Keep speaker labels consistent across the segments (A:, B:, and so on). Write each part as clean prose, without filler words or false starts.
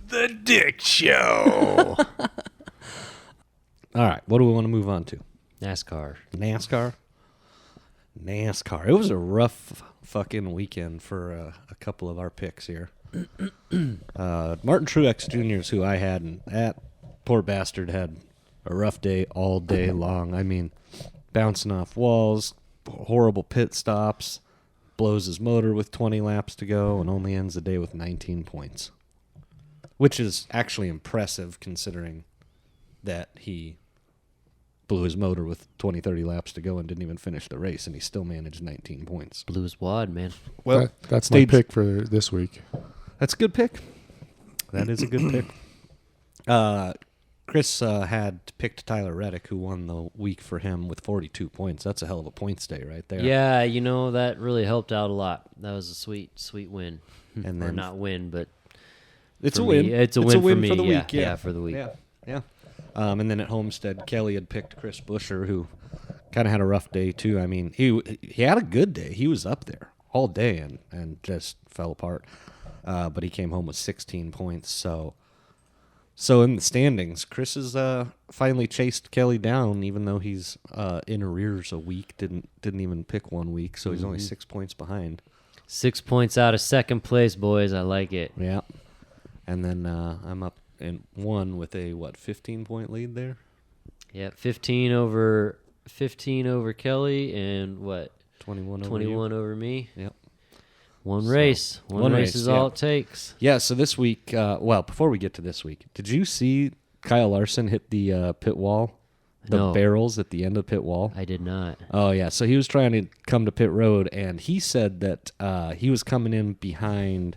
A: The Dick Show. All right, what do we want to move on to?
B: NASCAR.
A: It was a rough fucking weekend for a couple of our picks here. Martin Truex Jr. is who I had, and that poor bastard had a rough day all day long. I mean, bouncing off walls, horrible pit stops, blows his motor with 20 laps to go, and only ends the day with 19 points. Which is actually impressive considering that he blew his motor with 20, 30 laps to go and didn't even finish the race, and he still managed 19 points.
B: Blew his wad, man.
C: Well, that's my pick for this week.
A: That's a good pick. That is a good pick. Chris had picked Tyler Reddick, who won the week for him with 42 points. That's a hell of a points day right there.
B: Yeah, that really helped out a lot. That was a sweet, sweet win.
A: And
B: or
A: then
B: not win, but
A: it's a win.
B: It's a win for me.
A: For the week.
B: Yeah, for the week.
A: Yeah. And then at Homestead, Kelly had picked Chris Buescher, who kind of had a rough day too. I mean, he had a good day. He was up there all day and just fell apart. But he came home with 16 points. So in the standings, Chris has finally chased Kelly down, even though he's in arrears a week. Didn't even pick 1 week, so he's only 6 points behind.
B: 6 points out of second place, boys. I like it.
A: Yeah. And then I'm up in one with a 15-point lead there.
B: Yeah, 15 over Kelly, and
A: 21
B: over me.
A: Yep.
B: One race is all it takes.
A: Yeah, so this week, before we get to this week, did you see Kyle Larson hit the pit wall? The barrels at the end of the pit wall?
B: I did not.
A: Oh, yeah. So he was trying to come to pit road, and he said that he was coming in behind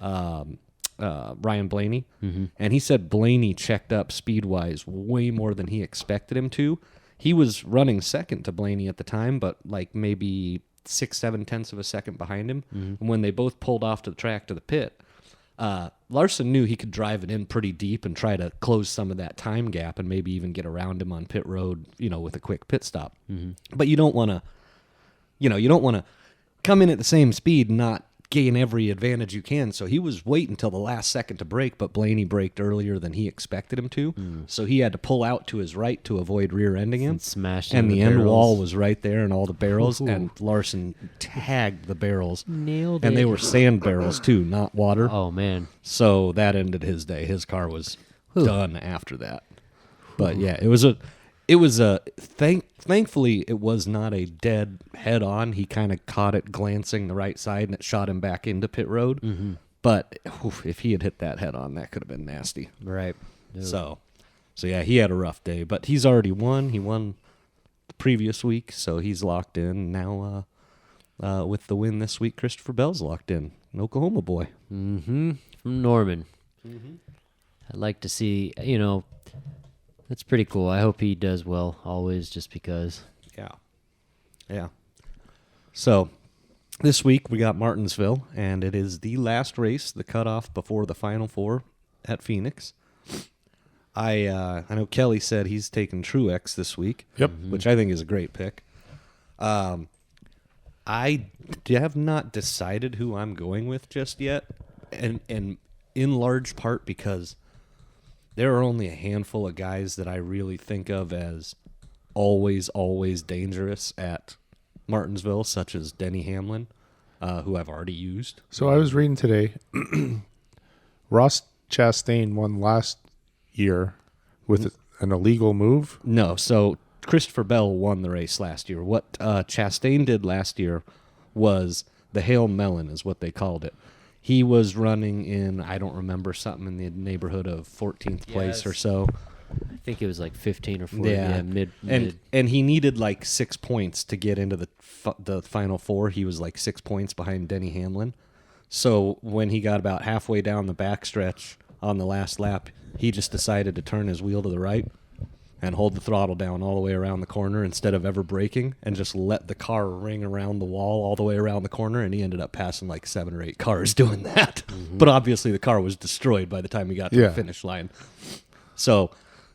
A: Ryan Blaney, and he said Blaney checked up speed-wise way more than he expected him to. He was running second to Blaney at the time, but like maybe 6-7 tenths of a second behind him. And when they both pulled off to the track to the pit, Larson knew he could drive it in pretty deep and try to close some of that time gap and maybe even get around him on pit road, with a quick pit stop. But you don't want to, come in at the same speed and not gain every advantage you can. So he was waiting until the last second to brake, but Blaney braked earlier than he expected him to. So he had to pull out to his right to avoid rear-ending him.
B: And smash
A: and the end
B: barrels.
A: wall was right there and all the barrels, and Larson tagged the barrels.
B: Nailed
A: and
B: it.
A: they were sand barrels too, not water.
B: Oh, man.
A: So that ended his day. His car was done after that. But yeah, it was a thankfully it was not a dead head on. He kind of caught it glancing the right side and it shot him back into pit road. But if he had hit that head on, that could have been nasty.
B: Right.
A: So yeah, he had a rough day, but he's already won. He won the previous week, so he's locked in. Now with the win this week, Christopher Bell's locked in. An Oklahoma boy.
B: From Norman. I'd like to see, that's pretty cool. I hope he does well always, just because.
A: Yeah. So this week we got Martinsville, and it is the last race, the cutoff before the Final Four at Phoenix. I know Kelly said he's taking Truex this week.
C: Yep.
A: Which I think is a great pick. I have not decided who I'm going with just yet, and in large part because there are only a handful of guys that I really think of as always dangerous at Martinsville, such as Denny Hamlin, who I've already used.
C: So I was reading today, Ross Chastain won last year with an illegal move.
A: No, so Christopher Bell won the race last year. What Chastain did last year was the Hail Melon is what they called it. He was running in, I don't remember, something in the neighborhood of 14th place or so.
B: I think it was like 15 or 14. Yeah, mid.
A: And he needed like 6 points to get into the Final Four. He was like 6 points behind Denny Hamlin. So when he got about halfway down the backstretch on the last lap, he just decided to turn his wheel to the right and hold the throttle down all the way around the corner instead of ever braking, and just let the car ring around the wall all the way around the corner, and he ended up passing like 7 or 8 cars doing that. But obviously the car was destroyed by the time he got to the finish line. So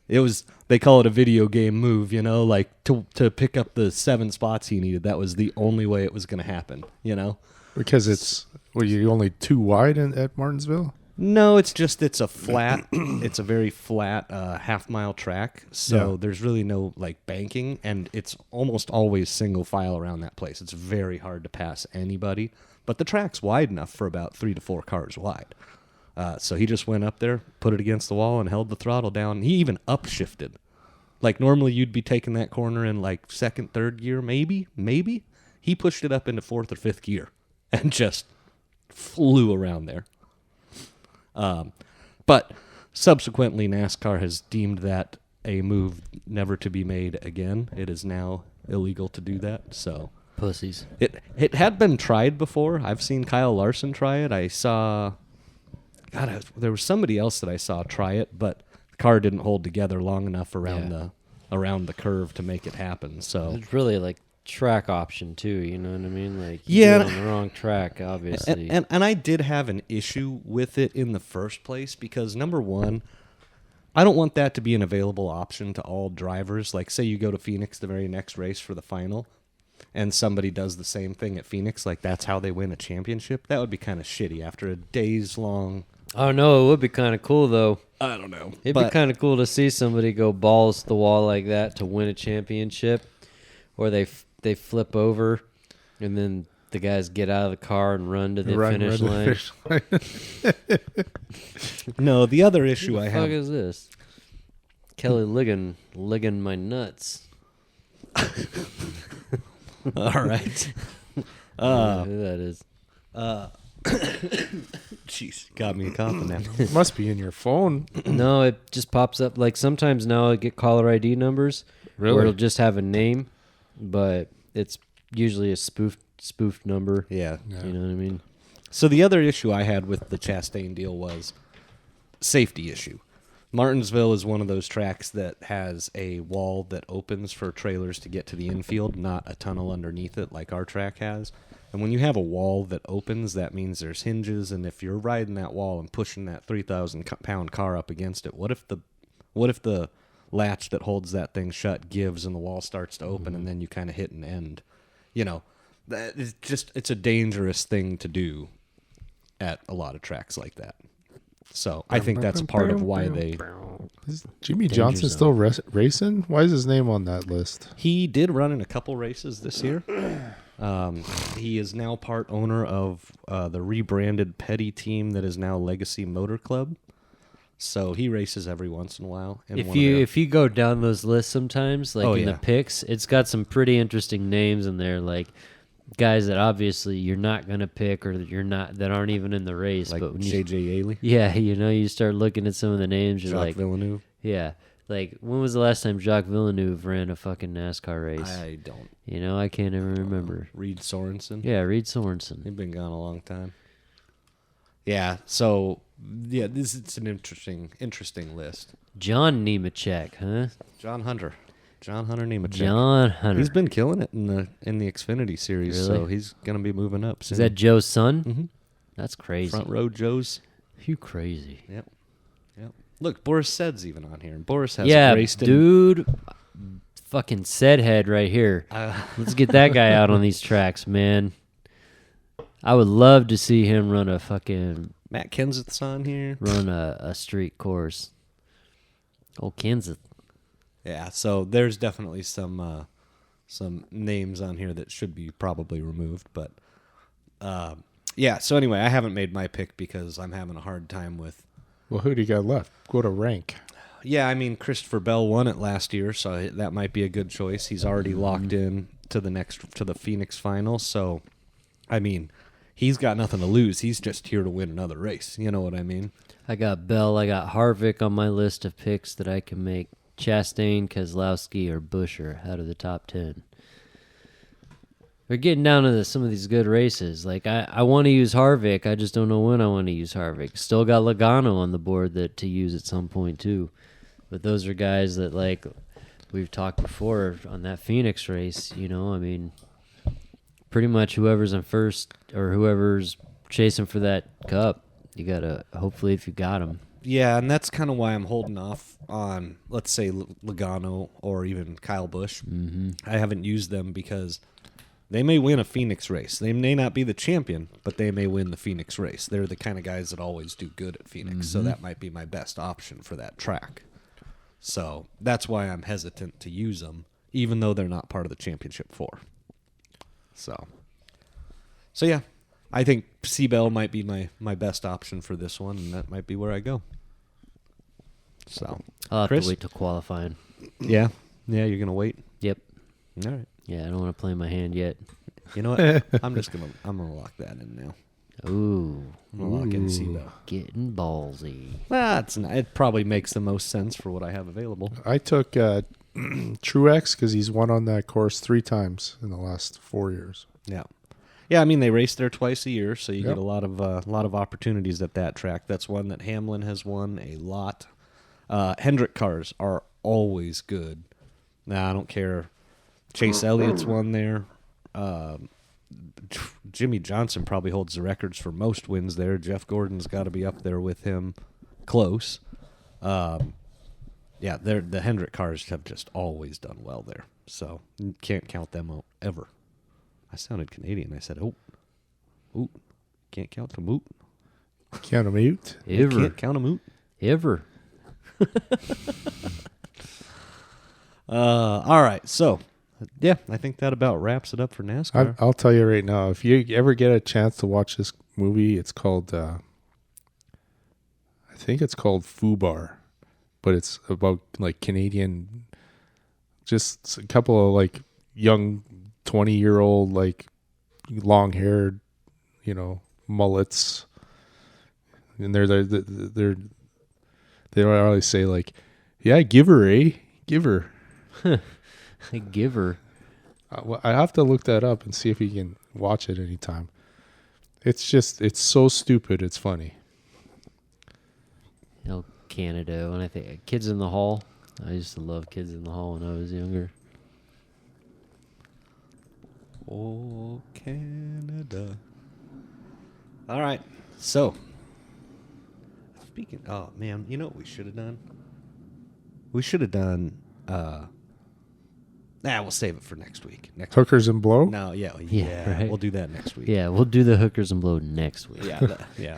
A: they call it a video game move, like to pick up the 7 spots he needed. That was the only way it was going to happen,
C: Because you're only 2 wide at Martinsville?
A: No, it's just it's a flat. It's a very flat half-mile track, so
C: Yeah.
A: there's really no like banking, and it's almost always single file around that place. It's very hard to pass anybody, but the track's wide enough for about 3 to 4 cars wide. So he just went up there, put it against the wall, and held the throttle down. He even upshifted. Like normally you'd be taking that corner in like second, third gear, maybe. He pushed it up into fourth or fifth gear and just flew around there. But subsequently, NASCAR has deemed that a move never to be made again. It is now illegal to do that. So
B: Pussies.
A: it had been tried before. I've seen Kyle Larson try it. I saw, there was somebody else that I saw try it, but the car didn't hold together long enough around the curve to make it happen. So
B: It's really like track option too, you know what I mean? Like
A: Yeah.
B: you do it on the wrong track, obviously.
A: And I did have an issue with it in the first place because, number one, I don't want that to be an available option to all drivers. Like, say you go to Phoenix the very next race for the final, and somebody does the same thing at Phoenix, like that's how they win a championship. That would be kind of shitty after a days long.
B: Oh no, it would be kind of cool though.
A: I don't know.
B: It'd be kind of cool to see somebody go balls to the wall like that to win a championship, or they flip over, and then the guys get out of the car and run to the finish line.
A: No, the other issue I
B: What the fuck
A: have.
B: is this? Kelly ligging my nuts.
A: All right.
B: Who that is?
A: Jeez, got me a compliment.
C: Must be in your phone.
B: No, it just pops up. Like sometimes now I get caller ID numbers where
C: Really?
B: it'll just have a name, but it's usually a spoofed number.
A: Yeah.
B: You know what I mean?
A: So the other issue I had with the Chastain deal was safety issue. Martinsville is one of those tracks that has a wall that opens for trailers to get to the infield, not a tunnel underneath it like our track has. And when you have a wall that opens, that means there's hinges, and if you're riding that wall and pushing that 3,000-pound car up against it, what if the latch that holds that thing shut gives and the wall starts to open, and then you kind of hit an end? You know, that is just, it's a dangerous thing to do at a lot of tracks like that. So I think that's part of why they...
C: Is Jimmy Johnson still racing? Why is his name on that list?
A: He did run in a couple races this year. He is now part owner of the rebranded Petty team that is now Legacy Motor Club. So he races every once in a while. In
B: If you go down those lists sometimes, like in
A: yeah.
B: the picks, it's got some pretty interesting names in there, like guys that obviously you're not gonna pick or that aren't even in the race.
A: like
B: but when you,
A: JJ Ailey,
B: yeah, you know, you start looking at some of the names, you're
A: Jacques
B: like,
A: Villeneuve.
B: yeah, like when was the last time Jacques Villeneuve ran a fucking NASCAR race?
A: I don't.
B: You know, I can't even remember.
A: Reed Sorensen.
B: Yeah, Reed Sorensen.
A: They've been gone a long time. Yeah, so yeah, it's an interesting list.
B: John Nemechek, huh?
A: John Hunter Nemechek.
B: John Hunter.
A: He's been killing it in the Xfinity series,
B: Really?
A: so he's gonna be moving up soon.
B: Is that Joe's son?
A: Mm-hmm.
B: That's crazy.
A: Front row Joe's?
B: You crazy.
A: Yep. Look, Boris Said's even on here, and Boris has
B: Yeah,
A: raced in.
B: dude. Fucking Said head right here. Let's get that guy out on these tracks, man. I would love to see him run a
A: Matt Kenseth's on here.
B: street course. Oh, Kenseth.
A: Yeah, so there's definitely some names on here that should be probably removed, but yeah. So anyway, I haven't made my pick because I'm having a hard time with.
C: Well, who do you got left? Go to rank.
A: Yeah, I mean Christopher Bell won it last year, so that might be a good choice. He's already locked in to the Phoenix final, so I mean, he's got nothing to lose. He's just here to win another race. You know what I mean?
B: I got Bell. I got Harvick on my list of picks that I can make. Chastain, Keselowski, or Buescher out of the top 10. We're getting down to some of these good races. Like I want to use Harvick. I just don't know when I want to use Harvick. Still got Logano on the board to use at some point too. But those are guys that, like we've talked before on that Phoenix race, you know, I mean, pretty much whoever's in first or whoever's chasing for that cup, you got to, hopefully if you got them.
A: Yeah, and that's kind of why I'm holding off on, let's say, Logano or even Kyle Busch.
B: Mm-hmm.
A: I haven't used them because They may win a Phoenix race. They may not be the champion, but they may win the Phoenix race. They're the kind of guys that always do good at Phoenix, so that might be my best option for that track. So that's why I'm hesitant to use them, even though they're not part of the championship 4. So yeah, I think Seabell might be my best option for this one, and that might be where I go. So
B: I'll have
A: Chris?
B: to wait till qualifying.
A: Yeah, you're gonna wait.
B: Yep.
A: All right.
B: Yeah, I don't want to play my hand yet.
A: You know what? I'm gonna lock that in now.
B: Ooh.
A: I'm gonna lock in Seabell.
B: Getting ballsy.
A: Well, it probably makes the most sense for what I have available.
C: I took Truex because he's won on that course 3 times in the last 4 years.
A: Yeah. Yeah, I mean they race there twice a year, so you
C: Yep.
A: get a lot of opportunities at that track. That's one that Hamlin has won a lot. Hendrick cars are always good. Nah, I don't care. Chase Elliott's won there. Jimmy Johnson probably holds the records for most wins there. Jeff Gordon's got to be up there with him, close. Yeah, the Hendrick cars have just always done well there, so you can't count them out ever. I sounded Canadian. I said, "Oh, can't count them out.
C: Count him out.
A: You
B: Ever.
A: can't count them out."
B: Ever.
A: All right, so yeah, I think that about wraps it up for NASCAR.
C: I'll tell you right now, if you ever get a chance to watch this movie, it's called, I think it's called Fubar, but it's about like Canadian, just a couple of like young 20-year-old, like long-haired, mullets, and they always say like, "Yeah, give her, eh? Give her."
B: Give her.
C: I have to look that up and see if you can watch it anytime. It's so stupid. It's funny.
B: Canada. When I think Kids in the Hall, I used to love Kids in the Hall when I was younger.
A: Oh, Canada. All right. So, speaking. Oh man, you know what we should have done? We should have done. We'll save it for next week.
C: Hookers and blow.
A: No, yeah,
B: Yeah, right.
A: We'll do that next week.
B: Yeah, we'll do the hookers and blow next week.
A: Yeah, yeah.